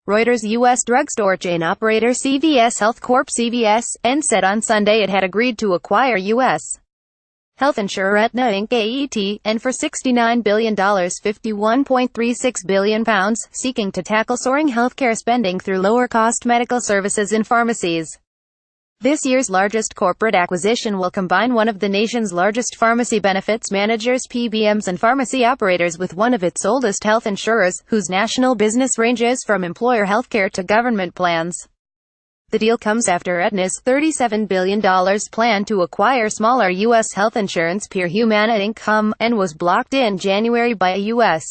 Reuters U.S. drugstore chain operator CVS Health Corp CVS.N said on Sunday it had agreed to acquire U.S. health insurer Aetna Inc AET.N for $69 billion, £51.36 billion, seeking to tackle soaring healthcare spending through lower-cost medical services in pharmacies. This year's largest corporate acquisition will combine one of the nation's largest pharmacy benefits managers PBMs and pharmacy operators with one of its oldest health insurers, whose national business ranges from employer healthcare to government plans. The deal comes after Aetna's $37 billion plan to acquire smaller U.S. health insurance peer Humana Inc and was blocked in January by a U.S.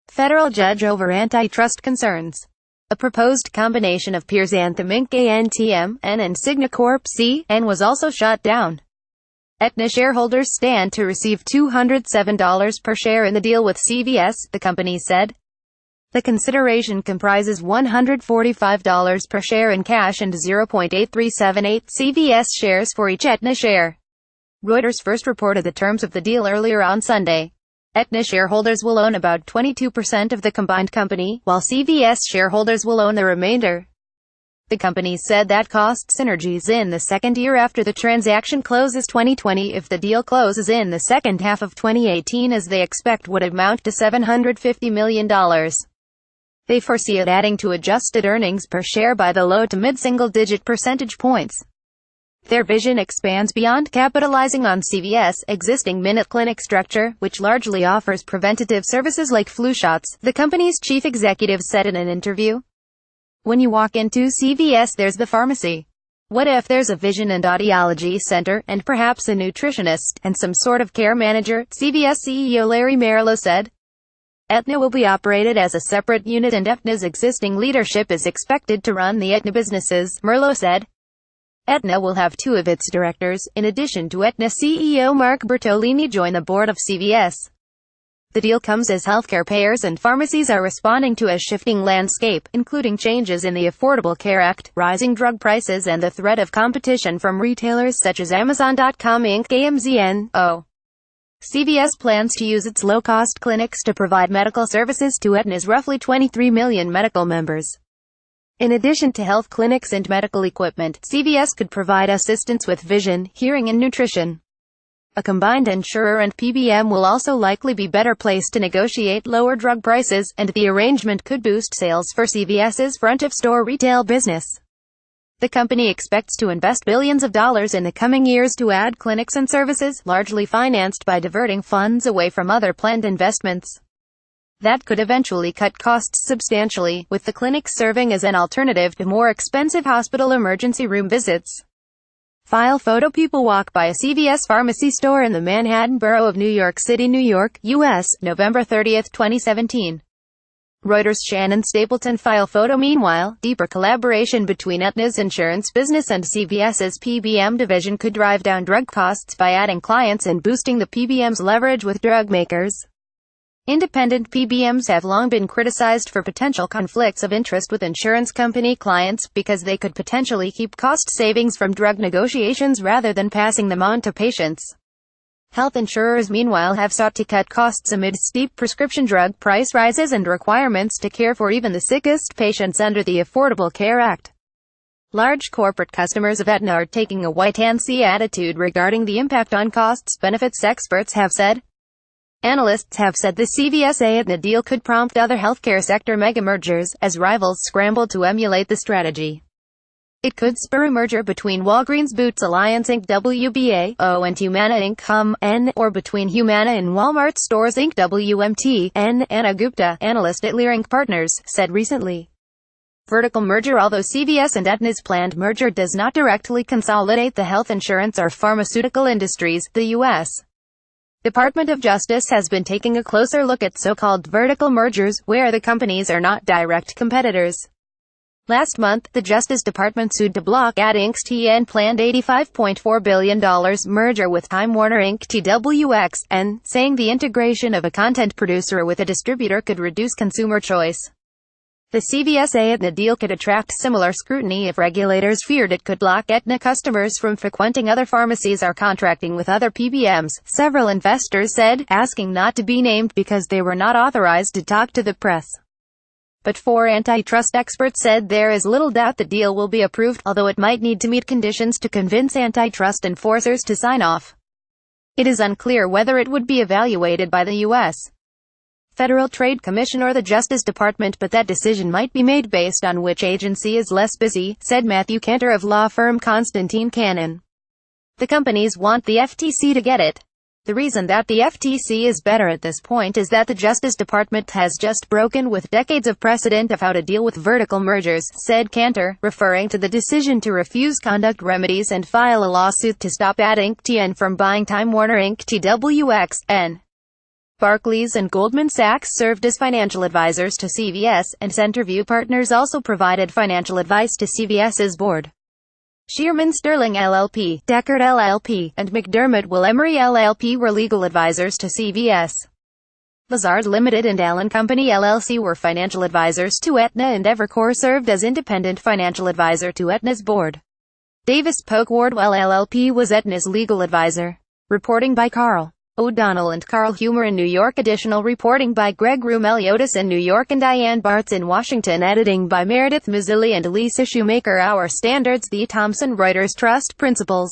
federal judge over antitrust concerns. A proposed combination of peers Anthem Inc A.T.N and Cigna Corp C.N was also shot down. Aetna shareholders stand to receive $207 per share in the deal with CVS, the company said. The consideration comprises $145 per share in cash and 0.8378 CVS shares for each Aetna share. Reuters first reported the terms of the deal earlier on Sunday. Aetna shareholders will own about 22% of the combined company, while CVS shareholders will own the remainder. The company said that cost synergies in the second year after the transaction closes 2020 if the deal closes in the second half of 2018 as they expect would amount to $750 million. They foresee it adding to adjusted earnings per share by the low to mid-single-digit percentage points. Their vision expands beyond capitalizing on CVS' existing Minute Clinic structure, which largely offers preventative services like flu shots, the company's chief executive said in an interview. When you walk into CVS, there's the pharmacy. What if there's a vision and audiology center, and perhaps a nutritionist, and some sort of care manager, CVS CEO Larry Merlo said. Aetna will be operated as a separate unit and Aetna's existing leadership is expected to run the Aetna businesses, Merlo said. Aetna will have two of its directors, in addition to Aetna CEO Mark Bertolini, join the board of CVS. The deal comes as healthcare payers and pharmacies are responding to a shifting landscape, including changes in the Affordable Care Act, rising drug prices and the threat of competition from retailers such as Amazon.com Inc AMZN. CVS plans to use its low-cost clinics to provide medical services to Aetna's roughly 23 million medical members. In addition to health clinics and medical equipment, CVS could provide assistance with vision, hearing and nutrition. A combined insurer and PBM will also likely be better placed to negotiate lower drug prices, and the arrangement could boost sales for CVS's front-of-store retail business. The company expects to invest billions of dollars in the coming years to add clinics and services, largely financed by diverting funds away from other planned investments. That could eventually cut costs substantially, with the clinics serving as an alternative to more expensive hospital emergency room visits. File photo. People walk by a CVS pharmacy store in the Manhattan borough of New York City, New York, U.S., November 30, 2017. Reuters. Shannon Stapleton. File photo. Meanwhile, deeper collaboration between Aetna's insurance business and CVS's PBM division could drive down drug costs by adding clients and boosting the PBM's leverage with drug makers. Independent PBMs have long been criticized for potential conflicts of interest with insurance company clients, because they could potentially keep cost savings from drug negotiations rather than passing them on to patients. Health insurers meanwhile have sought to cut costs amid steep prescription drug price rises and requirements to care for even the sickest patients under the Affordable Care Act. Large corporate customers of Aetna are taking a wait-and-see attitude regarding the impact on costs, benefits, experts have said. Analysts have said the CVS-Aetna deal could prompt other healthcare sector mega-mergers, as rivals scramble to emulate the strategy. It could spur a merger between Walgreens Boots Alliance Inc WBA.O and Humana Inc N, or between Humana and Walmart Stores Inc WMT.N, Anna Gupta, analyst at Leerink Partners, said recently. Vertical merger. Although CVS and Aetna's planned merger does not directly consolidate the health insurance or pharmaceutical industries, the U.S. Department of Justice has been taking a closer look at so-called vertical mergers, where the companies are not direct competitors. Last month, the Justice Department sued to block Aetna Inc.'s T.N. planned $85.4 billion merger with Time Warner Inc. TWX.N, saying the integration of a content producer with a distributor could reduce consumer choice. The CVS-Aetna deal could attract similar scrutiny if regulators feared it could block Aetna customers from frequenting other pharmacies or contracting with other PBMs, several investors said, asking not to be named because they were not authorized to talk to the press. But four antitrust experts said there is little doubt the deal will be approved, although it might need to meet conditions to convince antitrust enforcers to sign off. It is unclear whether it would be evaluated by the U.S. Federal Trade Commission or the Justice Department, but that decision might be made based on which agency is less busy, said Matthew Cantor of law firm Constantine Cannon. The companies want the FTC to get it. The reason that the FTC is better at this point is that the Justice Department has just broken with decades of precedent of how to deal with vertical mergers, said Cantor, referring to the decision to refuse conduct remedies and file a lawsuit to stop Aetna Inc T.N from buying Time Warner Inc TWX.N. Barclays and Goldman Sachs served as financial advisors to CVS, and Centerview Partners also provided financial advice to CVS's board. Shearman Sterling LLP, Deckard LLP, and McDermott Will Emery LLP were legal advisors to CVS. Lazard Limited and Allen Company LLC were financial advisors to Aetna, and Evercore served as independent financial advisor to Aetna's board. Davis Polk Wardwell LLP was Aetna's legal advisor. Reporting by Carl O'Donnell and Carl Humer in New York. Additional reporting by Greg Rumeliotis in New York and Diane Bartz in Washington. Editing by Meredith Mazzilli and Lisa Shoemaker. Our standards: the Thomson Reuters Trust Principles.